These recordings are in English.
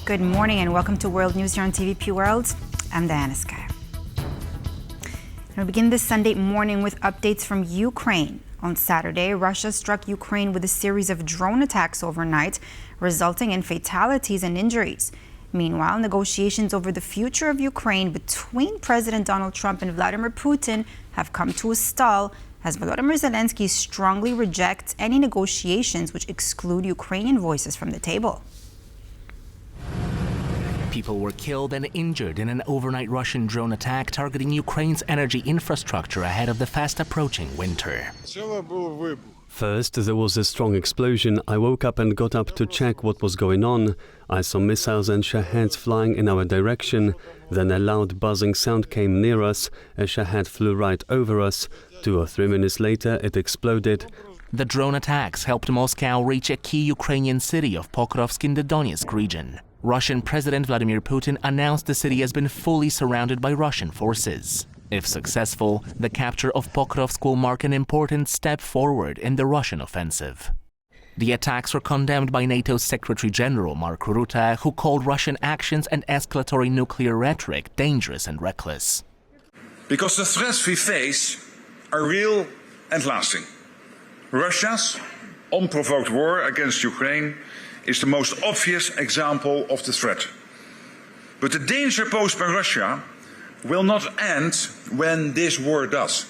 Good morning and welcome to World News here on TVP World. I'm Diana Skye. We begin this Sunday morning with updates from Ukraine. On Saturday, Russia struck Ukraine with a series of drone attacks overnight, resulting in fatalities and injuries. Meanwhile, negotiations over the future of Ukraine between President Donald Trump and Vladimir Putin have come to a stall as Volodymyr Zelenskyy strongly rejects any negotiations which exclude Ukrainian voices from the table. People were killed and injured in an overnight Russian drone attack targeting Ukraine's energy infrastructure ahead of the fast-approaching winter. First, there was a strong explosion. I woke up and got up to check what was going on. I saw missiles and Shaheds flying in our direction. Then a loud buzzing sound came near us. A Shahed flew right over us. 2 or 3 minutes later, it exploded. The drone attacks helped Moscow reach a key Ukrainian city of Pokrovsk in the Donetsk region. Russian President Vladimir Putin announced the city has been fully surrounded by Russian forces. If successful, the capture of Pokrovsk will mark an important step forward in the Russian offensive. The attacks were condemned by NATO's Secretary General Mark Rutte, who called Russian actions and escalatory nuclear rhetoric dangerous and reckless. Because the threats we face are real and lasting. Russia's unprovoked war against Ukraine is the most obvious example of the threat. But the danger posed by Russia will not end when this war does.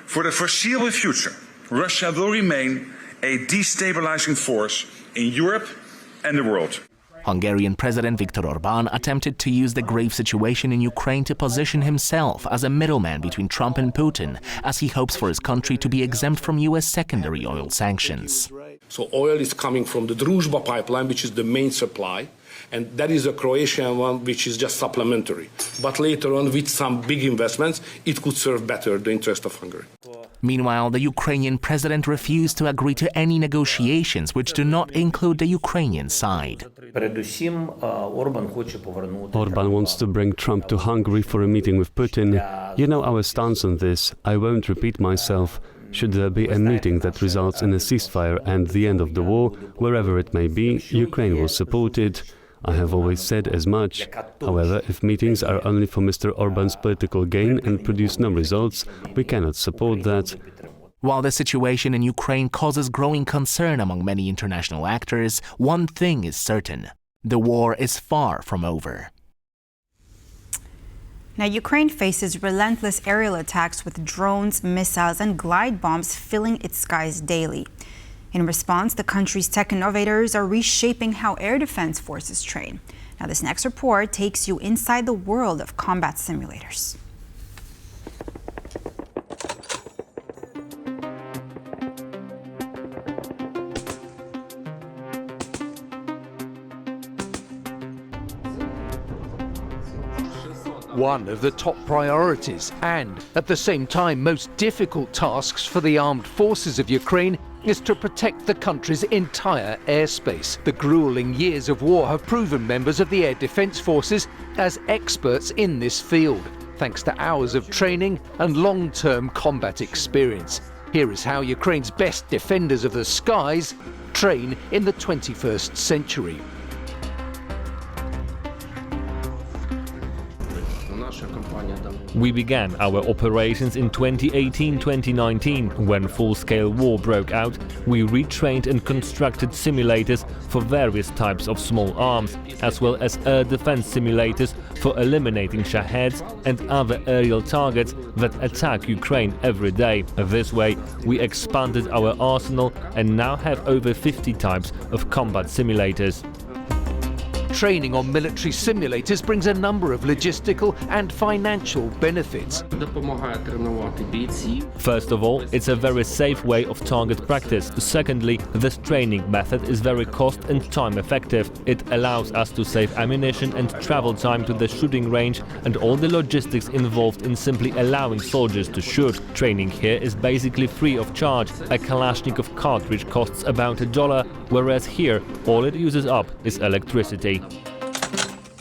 For the foreseeable future, Russia will remain a destabilizing force in Europe and the world. Hungarian President Viktor Orbán attempted to use the grave situation in Ukraine to position himself as a middleman between Trump and Putin, as he hopes for his country to be exempt from US secondary oil sanctions. So oil is coming from the Druzhba pipeline, which is the main supply, and that is a Croatian one, which is just supplementary. But later on, with some big investments, it could serve better the interest of Hungary. Meanwhile, the Ukrainian president refused to agree to any negotiations which do not include the Ukrainian side. Orban wants to bring Trump to Hungary for a meeting with Putin. You know our stance on this. I won't repeat myself. Should there be a meeting that results in a ceasefire and the end of the war, wherever it may be, Ukraine will support it. I have always said as much. However, if meetings are only for Mr. Orban's political gain and produce no results, we cannot support that. While the situation in Ukraine causes growing concern among many international actors, one thing is certain: the war is far from over. Now, Ukraine faces relentless aerial attacks with drones, missiles, and glide bombs filling its skies daily. In response, the country's tech innovators are reshaping how air defense forces train. Now, this next report takes you inside the world of combat simulators. One of the top priorities and, at the same time, most difficult tasks for the armed forces of Ukraine is to protect the country's entire airspace. The grueling years of war have proven members of the air defense forces as experts in this field, thanks to hours of training and long-term combat experience. Here is how Ukraine's best defenders of the skies train in the 21st century. We began our operations in 2018-2019. When full-scale war broke out, we retrained and constructed simulators for various types of small arms, as well as air defense simulators for eliminating Shaheds and other aerial targets that attack Ukraine every day. This way, we expanded our arsenal and now have over 50 types of combat simulators. Training on military simulators brings a number of logistical and financial benefits. First of all, it's a very safe way of target practice. Secondly, this training method is very cost and time effective. It allows us to save ammunition and travel time to the shooting range and all the logistics involved in simply allowing soldiers to shoot. Training here is basically free of charge. A Kalashnikov cartridge costs about $1, whereas here all it uses up is electricity.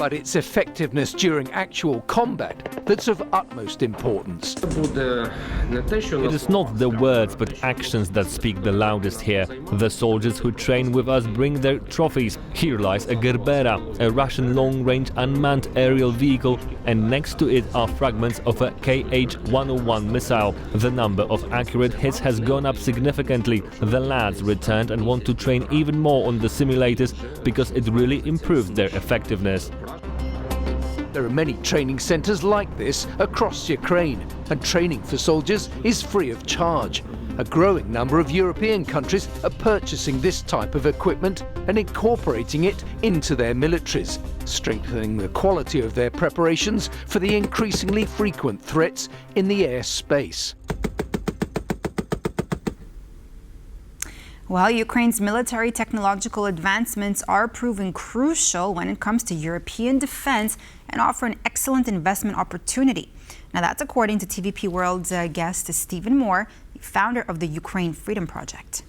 but its effectiveness during actual combat that's of utmost importance. It is not the words but actions that speak the loudest here. The soldiers who train with us bring their trophies. Here lies a Gerbera, a Russian long-range unmanned aerial vehicle, and next to it are fragments of a Kh-101 missile. The number of accurate hits has gone up significantly. The lads returned and want to train even more on the simulators because it really improves their effectiveness. There are many training centres like this across Ukraine, and training for soldiers is free of charge. A growing number of European countries are purchasing this type of equipment and incorporating it into their militaries, strengthening the quality of their preparations for the increasingly frequent threats in the airspace. Well, Ukraine's military technological advancements are proving crucial when it comes to European defense and offer an excellent investment opportunity. Now, that's according to TVP World's guest Stephen Moore, the founder of the Ukraine Freedom Project.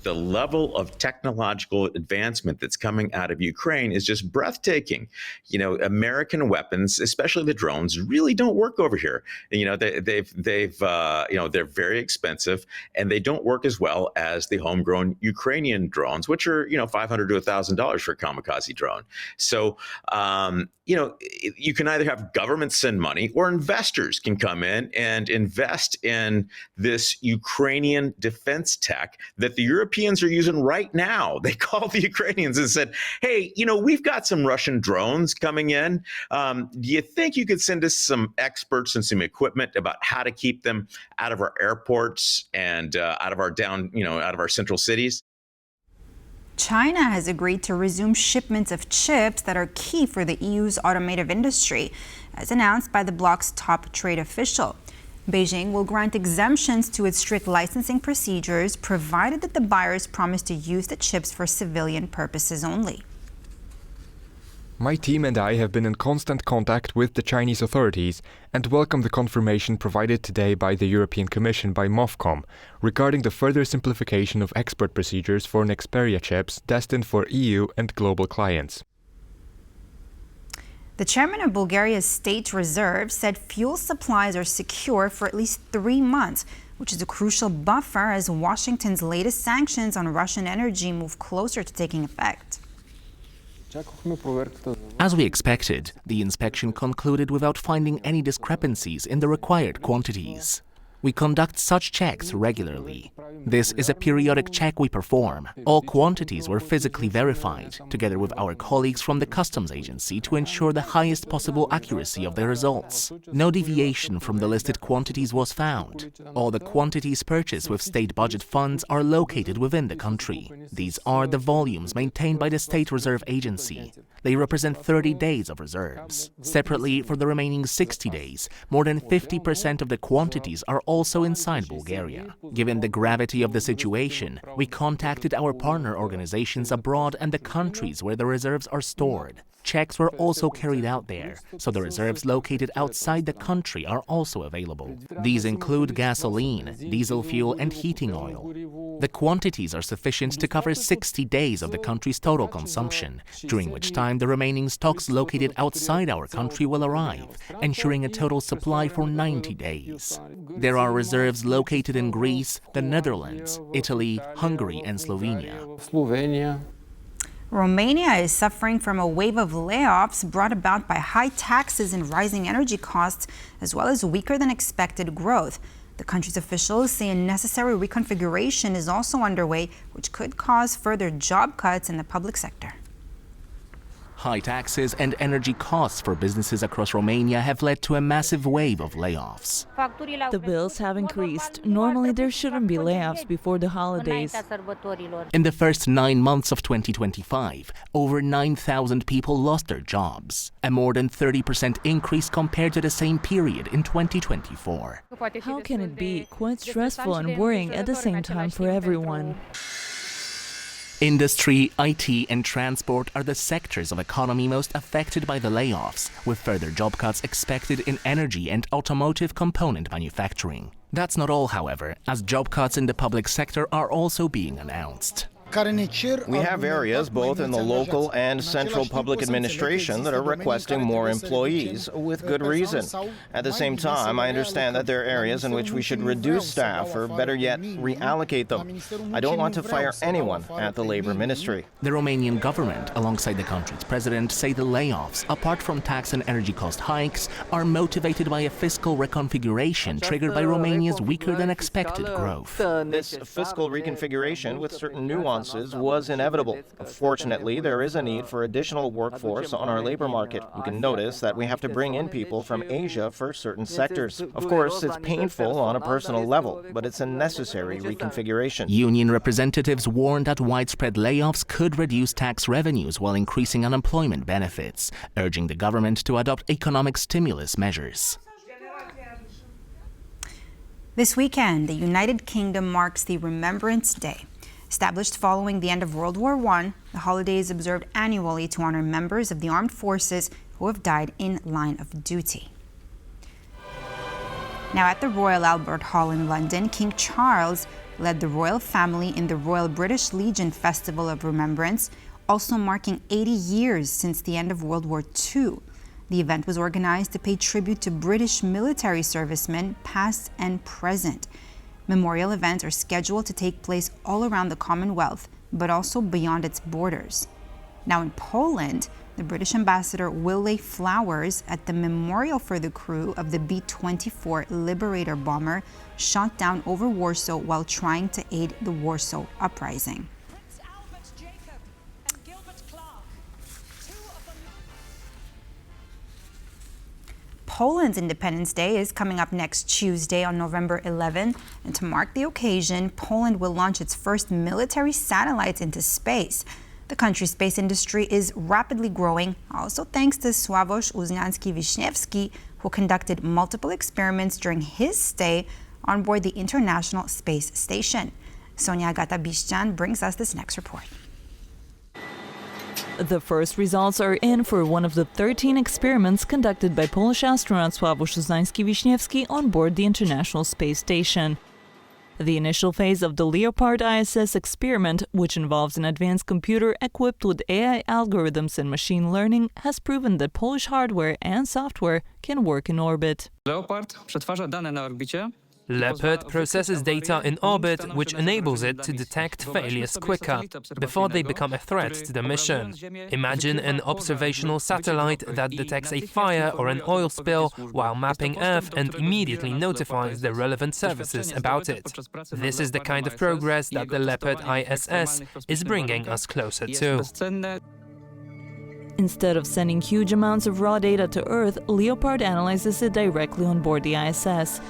The level of technological advancement that's coming out of Ukraine is just breathtaking. You know, American weapons, especially the drones, really don't work over here. You know, they're very expensive, and they don't work as well as the homegrown Ukrainian drones, which are, you know, $500 to $1,000 for a kamikaze drone. So, you know, you can either have governments send money, or investors can come in and invest in this Ukrainian defense tech that the Europeans are using right now. They called the Ukrainians and said, hey, you know, we've got some Russian drones coming in. Do you think you could send us some experts and some equipment about how to keep them out of our airports and out of our central cities? China has agreed to resume shipments of chips that are key for the EU's automotive industry, as announced by the bloc's top trade official. Beijing will grant exemptions to its strict licensing procedures, provided that the buyers promise to use the chips for civilian purposes only. My team and I have been in constant contact with the Chinese authorities and welcome the confirmation provided today by the European Commission by MOFCOM regarding the further simplification of export procedures for Nexperia chips destined for EU and global clients. The chairman of Bulgaria's State Reserve said fuel supplies are secure for at least 3 months, which is a crucial buffer as Washington's latest sanctions on Russian energy move closer to taking effect. As we expected, the inspection concluded without finding any discrepancies in the required quantities. We conduct such checks regularly. This is a periodic check we perform. All quantities were physically verified, together with our colleagues from the customs agency, to ensure the highest possible accuracy of the results. No deviation from the listed quantities was found. All the quantities purchased with state budget funds are located within the country. These are the volumes maintained by the State Reserve Agency. They represent 30 days of reserves. Separately, for the remaining 60 days, more than 50% of the quantities are also inside Bulgaria. Given the gravity of the situation, we contacted our partner organizations abroad and the countries where the reserves are stored. Checks were also carried out there, so the reserves located outside the country are also available. These include gasoline, diesel fuel, and heating oil. The quantities are sufficient to cover 60 days of the country's total consumption, during which time the remaining stocks located outside our country will arrive, ensuring a total supply for 90 days. There are reserves located in Greece, the Netherlands, Italy, Hungary, and Slovenia. Romania is suffering from a wave of layoffs brought about by high taxes and rising energy costs, as well as weaker than expected growth. The country's officials say a necessary reconfiguration is also underway, which could cause further job cuts in the public sector. High taxes and energy costs for businesses across Romania have led to a massive wave of layoffs. The bills have increased. Normally there shouldn't be layoffs before the holidays. In the first 9 months of 2025, over 9,000 people lost their jobs, a more than 30% increase compared to the same period in 2024. How can it be? Quite stressful and worrying at the same time for everyone. Industry, IT, and transport are the sectors of economy most affected by the layoffs, with further job cuts expected in energy and automotive component manufacturing. That's not all, however, as job cuts in the public sector are also being announced. We have areas both in the local and central public administration that are requesting more employees, with good reason. At the same time, I understand that there are areas in which we should reduce staff, or better yet, reallocate them. I don't want to fire anyone at the Labour Ministry. The Romanian government, alongside the country's president, say the layoffs, apart from tax and energy cost hikes, are motivated by a fiscal reconfiguration triggered by Romania's weaker-than-expected growth. This fiscal reconfiguration, with certain nuances, was inevitable. Fortunately, there is a need for additional workforce on our labor market. You can notice that we have to bring in people from Asia for certain sectors. Of course, it's painful on a personal level, but it's a necessary reconfiguration. Union representatives warned that widespread layoffs could reduce tax revenues while increasing unemployment benefits, urging the government to adopt economic stimulus measures. This weekend, the United Kingdom marks the Remembrance Day. Established following the end of World War I, the holiday is observed annually to honor members of the armed forces who have died in line of duty. Now, at the Royal Albert Hall in London, King Charles led the royal family in the Royal British Legion Festival of Remembrance, also marking 80 years since the end of World War II. The event was organized to pay tribute to British military servicemen, past and present. Memorial events are scheduled to take place all around the Commonwealth, but also beyond its borders. Now in Poland, the British ambassador will lay flowers at the memorial for the crew of the B-24 Liberator bomber shot down over Warsaw while trying to aid the Warsaw Uprising. Poland's Independence Day is coming up next Tuesday on November 11, and to mark the occasion, Poland will launch its first military satellites into space. The country's space industry is rapidly growing, also thanks to Sławosz Uznański-Wiśniewski, who conducted multiple experiments during his stay on board the International Space Station. Sonia Agata-Biszczan brings us this next report. The first results are in for one of the 13 experiments conducted by Polish astronaut Sławosz Uznański-Wiśniewski on board the International Space Station. The initial phase of the Leopard ISS experiment, which involves an advanced computer equipped with AI algorithms and machine learning, has proven that Polish hardware and software can work in orbit. Leopard przetwarza dane na orbicie. Leopard processes data in orbit, which enables it to detect failures quicker, before they become a threat to the mission. Imagine an observational satellite that detects a fire or an oil spill while mapping Earth and immediately notifies the relevant services about it. This is the kind of progress that the Leopard ISS is bringing us closer to. Instead of sending huge amounts of raw data to Earth, Leopard analyzes it directly on board the ISS,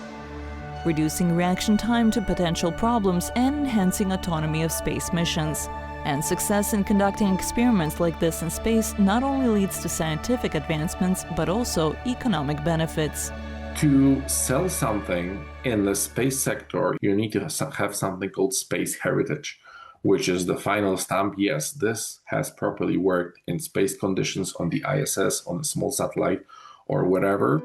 reducing reaction time to potential problems and enhancing autonomy of space missions. And success in conducting experiments like this in space not only leads to scientific advancements, but also economic benefits. To sell something in the space sector, you need to have something called space heritage, which is the final stamp. Yes, this has properly worked in space conditions on the ISS, on a small satellite, or whatever.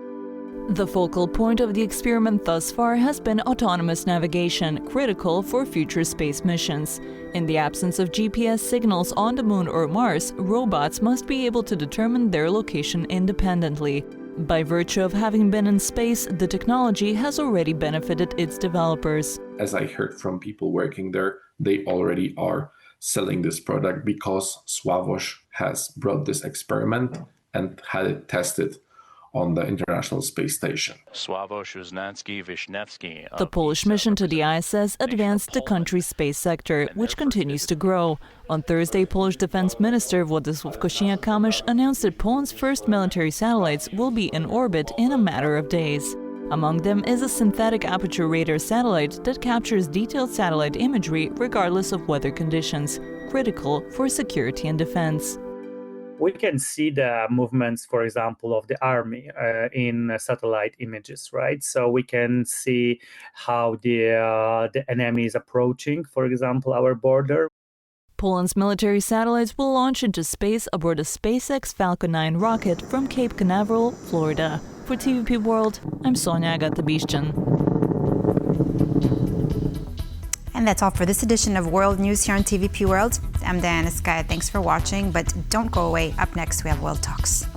The focal point of the experiment thus far has been autonomous navigation, critical for future space missions. In the absence of GPS signals on the Moon or Mars, robots must be able to determine their location independently. By virtue of having been in space, the technology has already benefited its developers. As I heard from people working there, they already are selling this product because Sławosz has brought this experiment and had it tested on the International Space Station. The Polish mission to the ISS advanced the country's space sector, which continues to grow. On Thursday, Polish Defense Minister Władysław Kosiniak-Kamysz announced that Poland's first military satellites will be in orbit in a matter of days. Among them is a synthetic aperture radar satellite that captures detailed satellite imagery regardless of weather conditions, critical for security and defense. We can see the movements, for example, of the army in satellite images, right? So we can see how the enemy is approaching, for example, our border. Poland's military satellites will launch into space aboard a SpaceX Falcon 9 rocket from Cape Canaveral, Florida. For TVP World, I'm Sonia Agata-Biszczan. And that's all for this edition of World News here on TVP World. I'm Diana Skye. Thanks for watching, but don't go away. Up next, we have World Talks.